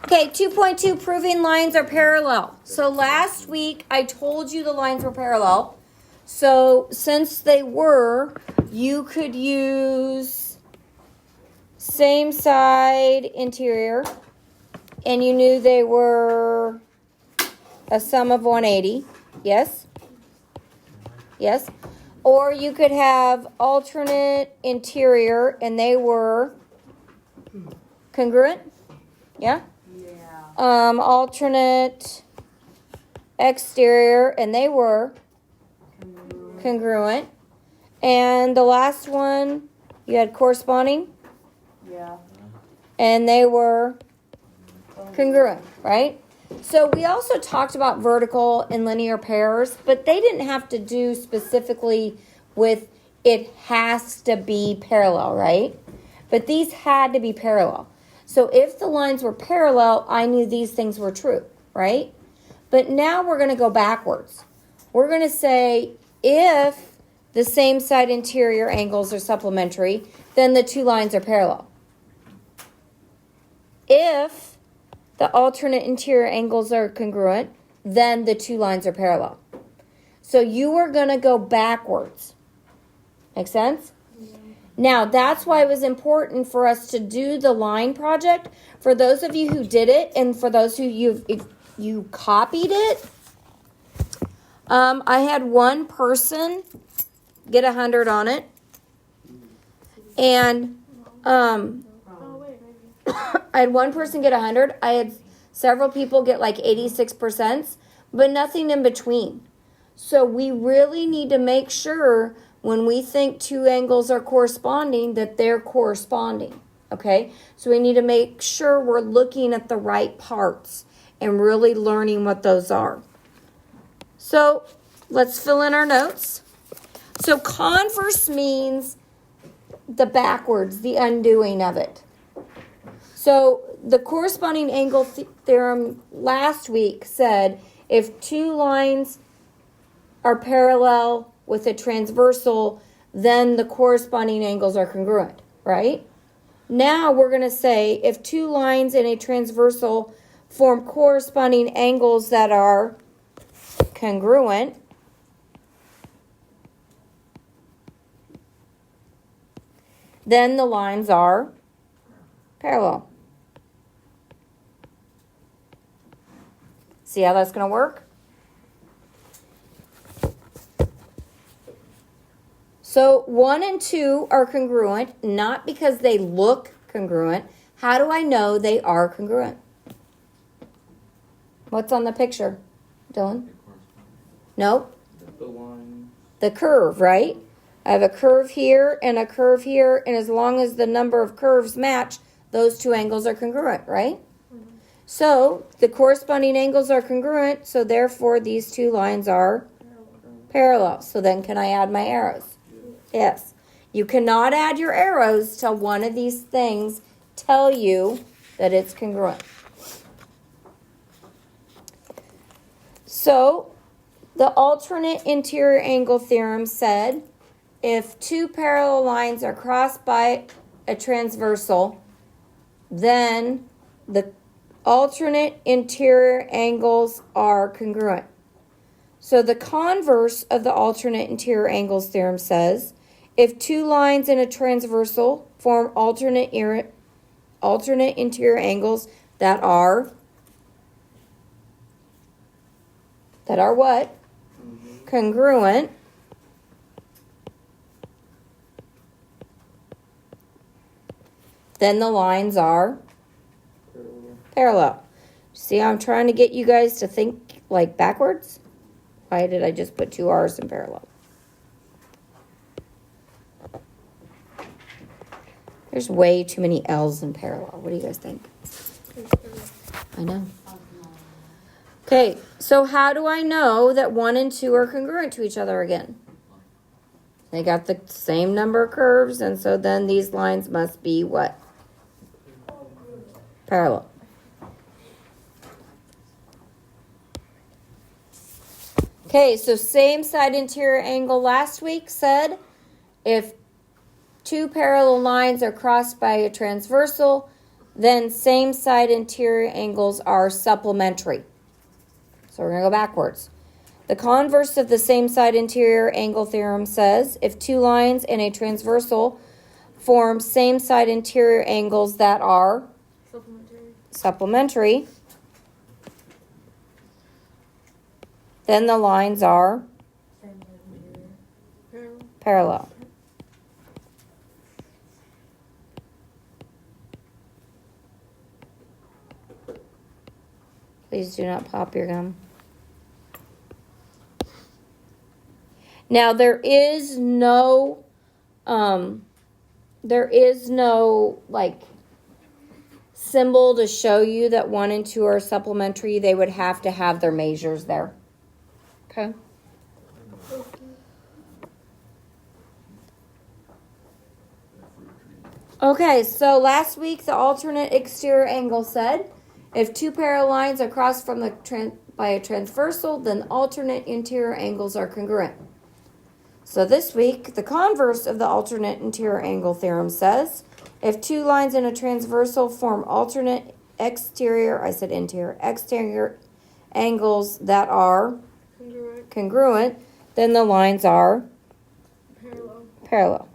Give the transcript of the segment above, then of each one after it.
Okay, 2.2, proving lines are parallel. So last week I told you the lines were parallel. So since they were, you could use same side interior, and you knew they were a sum of 180. Yes? Yes? Or you could have alternate interior, and they were congruent. Yeah? Alternate exterior, and they were congruent. And the last one, you had corresponding. Yeah. And they were congruent, right? So we also talked about vertical and linear pairs, but they didn't have to do specifically with it has to be parallel, right? But these had to be parallel. So if the lines were parallel, I knew these things were true, right? But now we're going to go backwards. We're going to say if the same side interior angles are supplementary, then the two lines are parallel. If the alternate interior angles are congruent, then the two lines are parallel. So you are going to go backwards. Make sense? Now, that's why it was important for us to do the line project. For those of you who did it, and for those who you copied it, I had one person get 100 on it. And I had one person get 100. I had several people get like 86%, but nothing in between. So we really need to make sure when we think two angles are corresponding that they're corresponding. Okay? So we need to make sure we're looking at the right parts and really learning what those are. So let's fill in our notes. So converse means the backwards, the undoing of it. So the corresponding angle theorem last week said if two lines are parallel with a transversal, then the corresponding angles are congruent, right? Now we're going to say if two lines in a transversal form corresponding angles that are congruent, then the lines are parallel. See how that's going to work? So 1 and 2 are congruent, not because they look congruent. How do I know they are congruent? What's on the picture, Dylan? Nope. The line. The curve, right? I have a curve here and a curve here, and as long as the number of curves match, those two angles are congruent, right? Mm-hmm. So the corresponding angles are congruent, so therefore these two lines are parallel. So then can I add my arrows? Yes. You cannot add your arrows till one of these things tell you that it's congruent. So the alternate interior angle theorem said if two parallel lines are crossed by a transversal, then the alternate interior angles are congruent. So the converse of the alternate interior angles theorem says if two lines in a transversal form alternate interior angles that are what? Congruent. Then the lines are parallel. See how I'm trying to get you guys to think like backwards? Why did I just put two R's in parallel? There's way too many L's in parallel. What do you guys think? I know. Okay, so how do I know that 1 and 2 are congruent to each other again? They got the same number of curves, and so then these lines must be what? Parallel. Okay, so same side interior angle last week said if two parallel lines are crossed by a transversal, then same side interior angles are supplementary. So we're going to go backwards. The converse of the same side interior angle theorem says if two lines in a transversal form same side interior angles that are supplementary, then the lines are parallel. Please do not pop your gum. Now there is no like symbol to show you that 1 and 2 are supplementary. They would have to have their measures there. Okay. Okay, so last week the alternate exterior angle said if two parallel lines are crossed from by a transversal, then alternate interior angles are congruent. So this week, the converse of the alternate interior angle theorem says if two lines in a transversal form alternate exterior angles that are congruent, then the lines are parallel.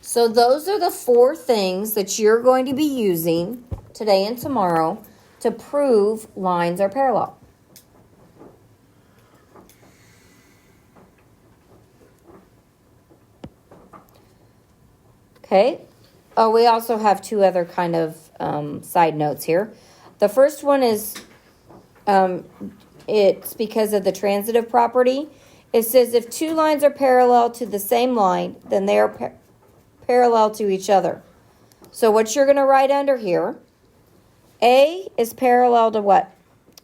So those are the 4 things that you're going to be using today and tomorrow to prove lines are parallel. Okay. Oh, we also have 2 other kind of side notes here. The first one is it's because of the transitive property. It says if 2 lines are parallel to the same line, then they are parallel to each other. So what you're going to write under here, A is parallel to what?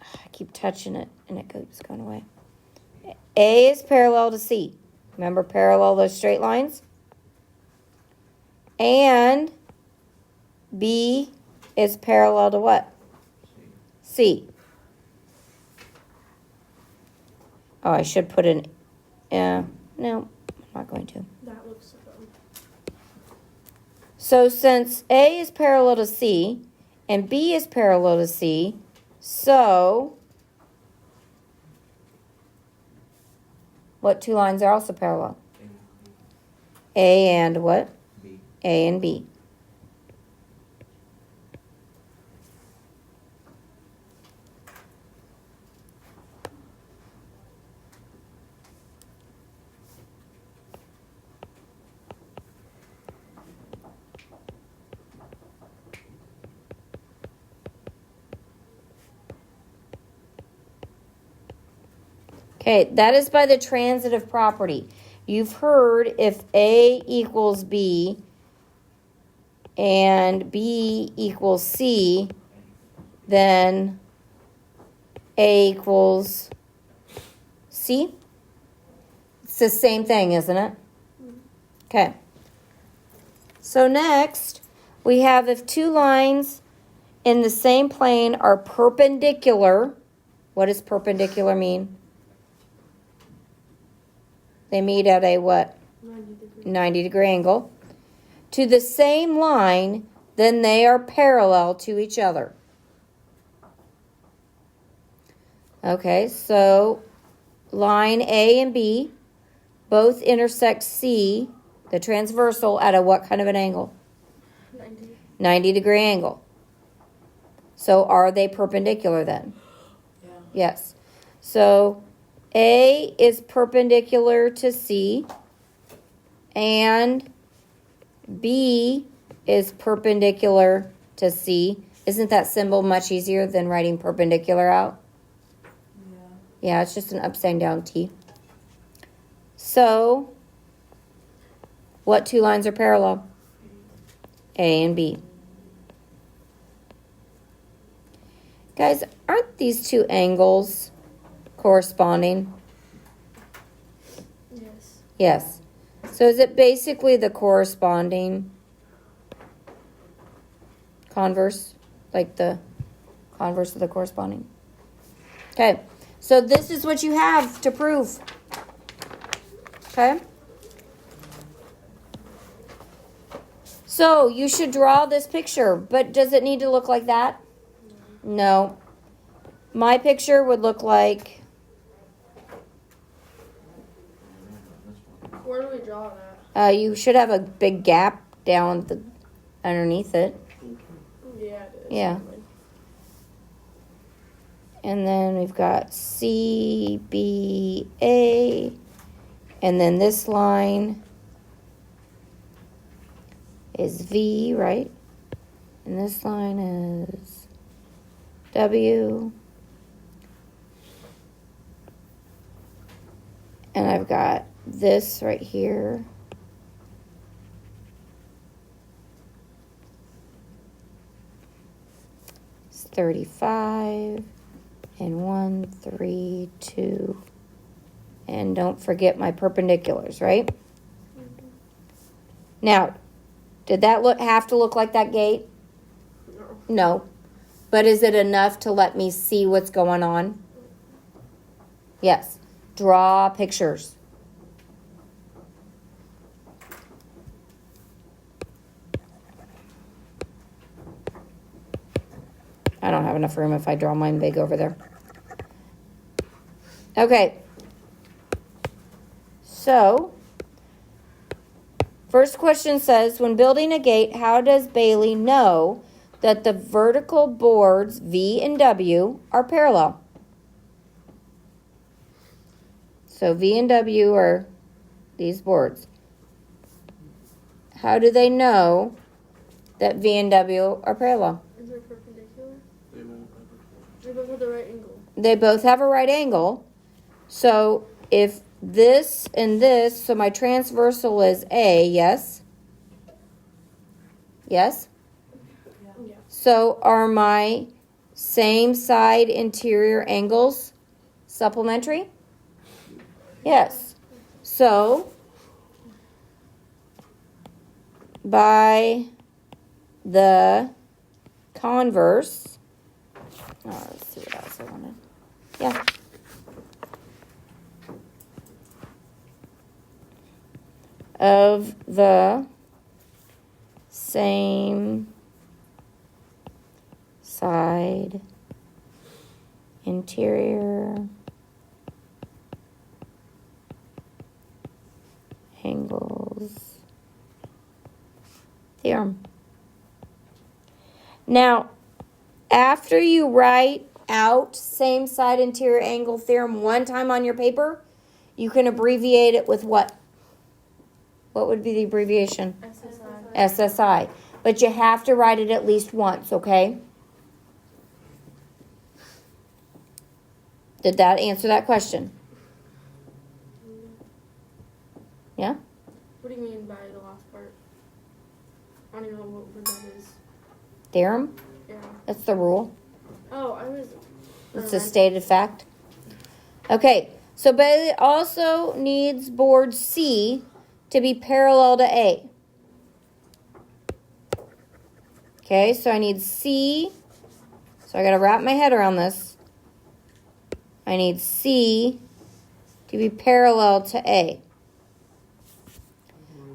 I keep touching it and it keeps going away. A is parallel to C. Remember parallel those straight lines? And B is parallel to what? C. Oh, I should put an, no, I'm not going to. That looks so dumb. So since A is parallel to C and B is parallel to C, so what 2 lines are also parallel? A and what? B. A and B. Okay, that is by the transitive property. You've heard if A equals B and B equals C, then A equals C. It's the same thing, isn't it? Okay. So next, we have if 2 lines in the same plane are perpendicular. What does perpendicular mean? They meet at a what? 90-degree angle. To the same line, then they are parallel to each other. Okay, so line A and B both intersect C, the transversal, at a what kind of an angle? 90-degree angle. So are they perpendicular then? Yeah. Yes. So A is perpendicular to C and B is perpendicular to C. Isn't that symbol much easier than writing perpendicular out? Yeah, it's just an upside down T. So, what 2 lines are parallel? A and B. Guys, aren't these 2 angles corresponding? Yes. Yes. So is it basically the corresponding converse? Like the converse of the corresponding? Okay, so this is what you have to prove. Okay? So you should draw this picture, but does it need to look like that? No. My picture would look like... Where do we draw that? you should have a big gap down underneath it. Yeah, it is. Yeah. And then we've got C, B, A. And then this line is V, right? And this line is W. And I've got this right here. It's 35. And 1, 3, 2. And don't forget my perpendiculars, right? Mm-hmm. Now, did that have to look like that gate? No. No. But is it enough to let me see what's going on? Yes. Draw pictures. I don't have enough room if I draw mine big over there. Okay. So, first question says, when building a gate, how does Bailey know that the vertical boards V and W are parallel? So V and W are these boards. How do they know that V and W are parallel? Is it perpendicular? They both have the right angle. They both have a right angle. So if this and this, so my transversal is A, yes? Yes? Yeah. So are my same side interior angles supplementary? Yes. So by the converse, let's see what else I wanted. Yeah. Of the same side interior angles theorem. Now, after you write out same side interior angle theorem one time on your paper, you can abbreviate it with what? What would be the abbreviation? SSI. SSI. But you have to write it at least once, okay? Did that answer that question? Yeah? What do you mean by the last part? I don't even know what word that is. Theorem? Yeah. That's the rule. Oh, I was. It's a stated fact. Okay, so but it also needs board C to be parallel to A. Okay, so I need C. So I got to wrap my head around this. I need C to be parallel to A.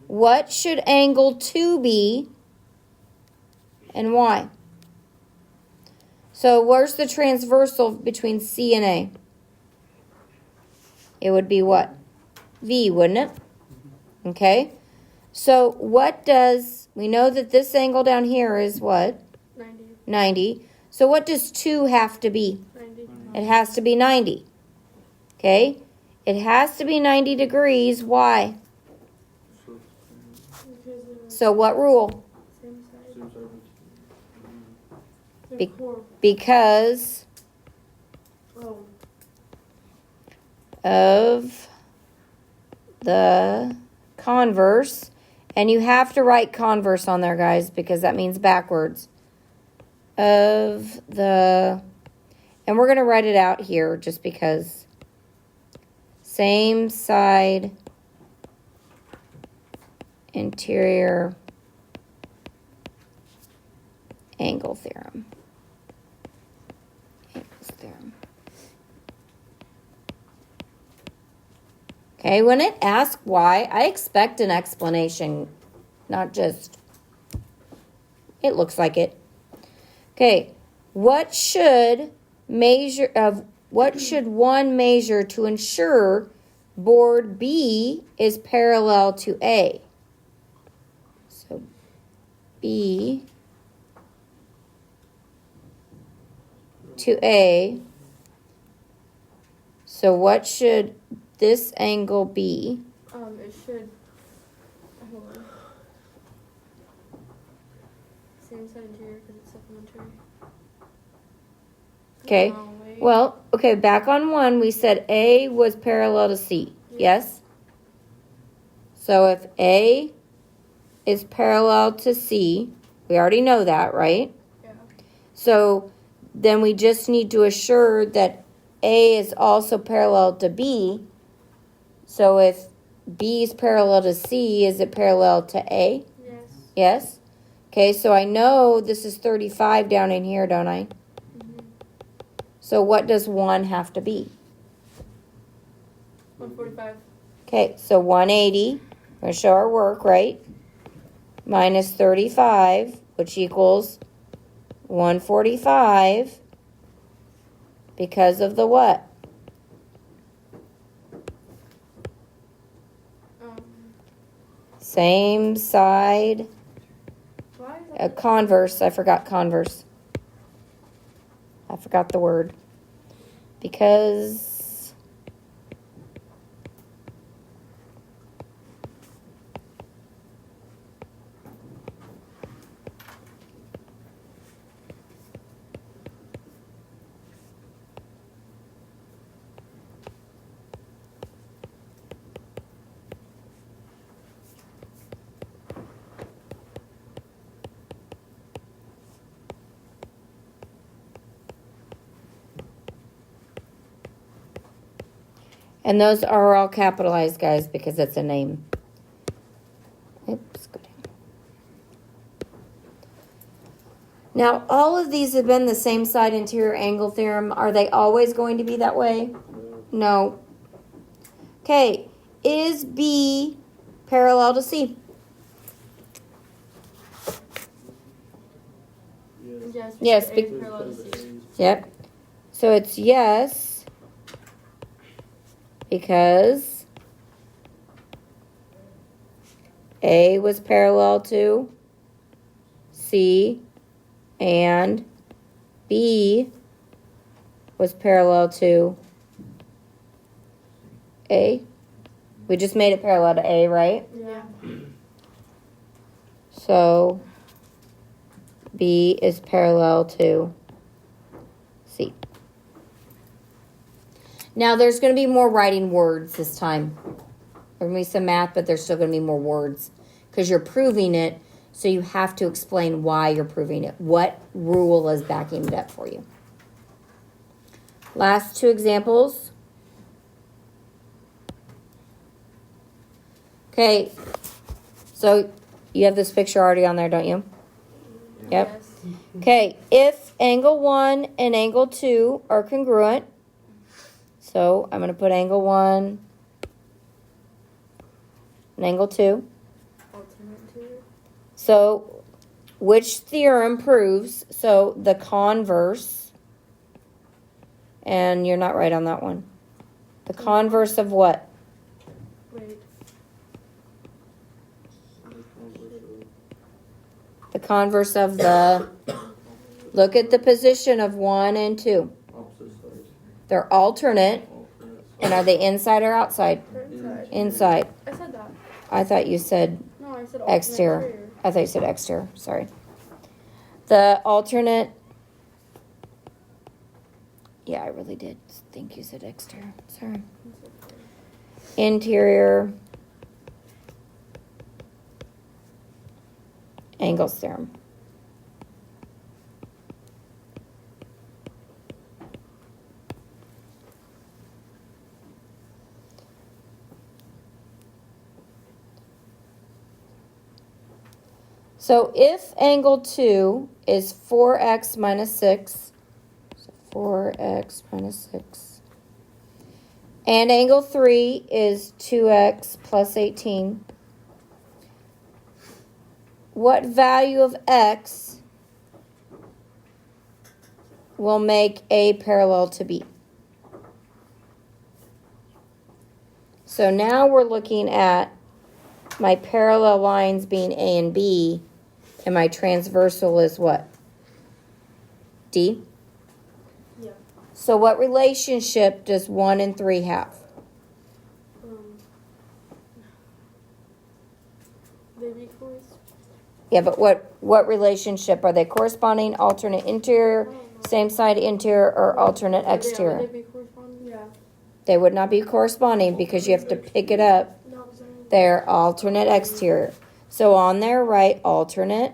What should angle 2 be and why? So where's the transversal between C and A? It would be what? V, wouldn't it? Okay. So what we know that this angle down here is what? 90. 90. So what does 2 have to be? 90. It has to be 90. Okay. It has to be 90 degrees. Why? So what rule? Same side. Be- because Oh. of the converse, and you have to write converse on there, guys, because that means backwards. Of the, and we're going to write it out here just because. Same side interior angle theorem. Angles theorem. Okay, when it asks why, I expect an explanation, not just, it looks like it. Okay, what should one measure to ensure board B is parallel to A? So B to A. So what should this angle be? It should. Hold on. Same side interior because it's supplementary. Okay. No, wait. Well, okay, back on one, we said A was parallel to C. Yes? So if A is parallel to C, we already know that, right? Yeah. So then we just need to assure that A is also parallel to B. So if B is parallel to C, is it parallel to A? Yes. Yes? Okay, so I know this is 35 down in here, don't I? Mm-hmm. So what does 1 have to be? 145. Okay, so 180, we're going to show our work, right? Minus 35, which equals 145 because of the what? Same side. Why is that? Converse. I forgot converse. I forgot the word. Because and those are all capitalized, guys, because it's a name. Oops, go down. Now, all of these have been the same side interior angle theorem. Are they always going to be that way? No. Okay, is B parallel to C? Yes. Yes, A parallel to C. Yep. So it's yes, because A was parallel to C and B was parallel to A. We just made it parallel to A, right? Yeah. So B is parallel to C. Now there's going to be more writing words this time. There's going to be some math, but there's still going to be more words because you're proving it, so you have to explain why you're proving it. What rule is backing it up for you? Last two examples. Okay, so you have this picture already on there, don't you? Yep. Yes. Okay, if angle 1 and angle 2 are congruent, so I'm going to put angle 1 and angle 2. Alternate to it. So which theorem proves, so the converse, and you're not right on that one. The converse of what? Wait. The converse of the, look at the position of 1 and 2. They're alternate, and are they inside or outside? They're inside. Inside. I said that. I thought you said No, I said alternate exterior. interior. I thought you said exterior. Sorry. The alternate. Yeah, I really did think you said exterior. Sorry. Interior angles theorem. So if angle 2 is 4x minus 6, so 4x minus 6, And angle 3 is 2x plus 18. What value of x will make A parallel to B? So now we're looking at my parallel lines being A and B, and my transversal is what? D? Yeah. So what relationship does 1 and 3 have? They be close. Yeah, but what relationship? Are they corresponding, alternate interior, same side interior, or alternate exterior? Would they be corresponding? Yeah. They would not be corresponding because you have to pick it up. No, They're alternate exterior. So on there, write alternate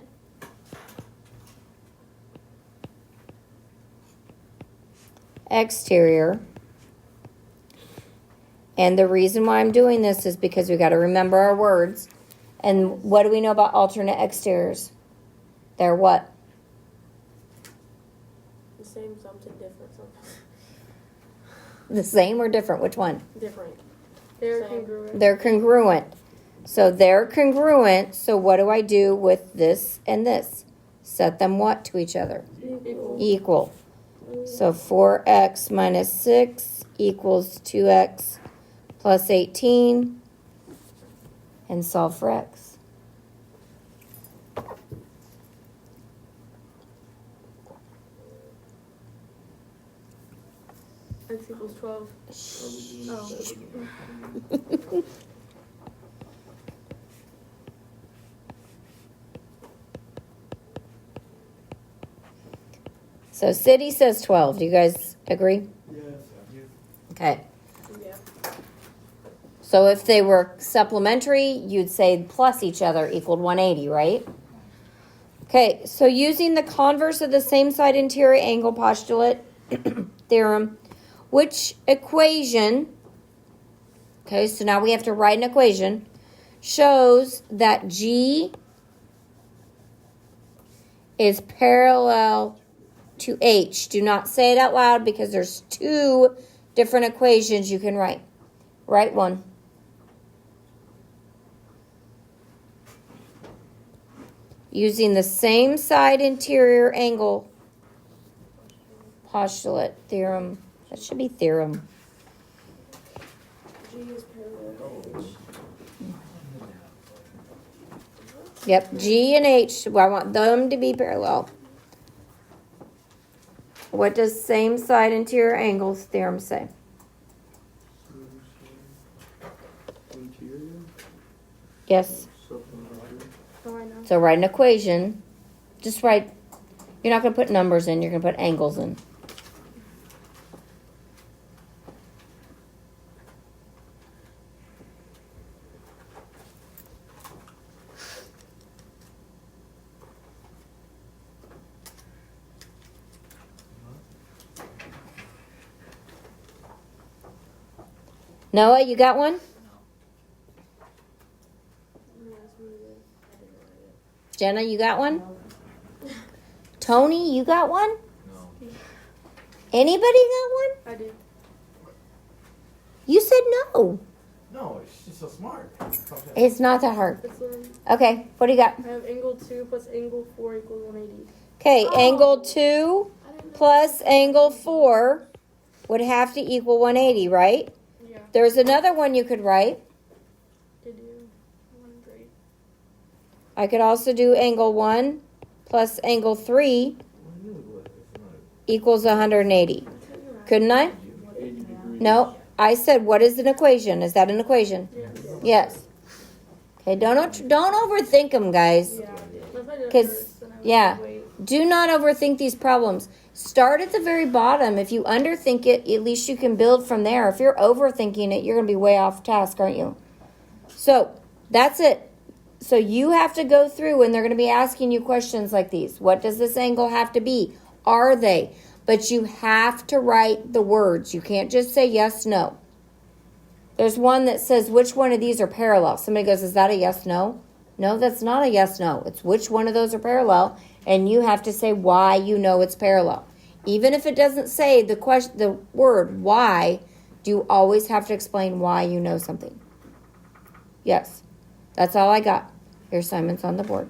exterior. And the reason why I'm doing this is because we got to remember our words. And what do we know about alternate exteriors? They're what? the same, something different, something The same or different? Which one? different. They're Same. congruent. They're congruent. So they're congruent. So what do I do with this and this? Set them what to each other? Equal. Equal. So 4x minus 6 equals 2x plus 18. And solve for x. X equals 12. Oh. So city says 12. Do you guys agree? Yes. Okay. Yeah. So if they were supplementary, you'd say plus each other equaled 180, right? Okay, so using the converse of the same side interior angle postulate theorem, which equation, okay, so now we have to write an equation, shows that G is parallel to H. Do not say it out loud because there's two different equations you can write. Write one. Using the same side interior angle postulate theorem. That should be theorem. G is parallel to H. Yep, G and H, well, I want them to be parallel. What does same side interior angles theorem say? Interior. Yes. Supplementary. Oh, I know. So write an equation. Just write, you're not going to put numbers in, you're going to put angles in. Noah, you got one? Jenna, you got one? Tony, you got one? No. Anybody got one? I did. You said no. No, she's so smart. It's not that hard. It's, Okay, what do you got? I have angle 2 plus angle 4 equals 180. Okay, angle 2 plus angle 4 would have to equal 180, right? Yeah, There's another one you could write. they do. 180. I could also do angle 1 plus angle 3 equals 180. Couldn't I? No, I said what is an equation? Is that an equation? Yes. Okay, don't overthink them, guys. Yeah. If I did it 'Cause, first, then I would yeah. wait. Do not overthink these problems. Start at the very bottom. If you underthink it, at least you can build from there. If you're overthinking it, you're going to be way off task, aren't you? So that's it. So you have to go through and they're going to be asking you questions like these. What does this angle have to be? Are they? But you have to write the words. You can't just say yes, no. There's one that says, which one of these are parallel? Somebody goes, is that a yes, no? No, that's not a yes, no. It's which one of those are parallel, and you have to say why you know it's parallel. Even if it doesn't say the word why, Do you always have to explain why you know something? Yes. That's all I got. Your assignment's on the board.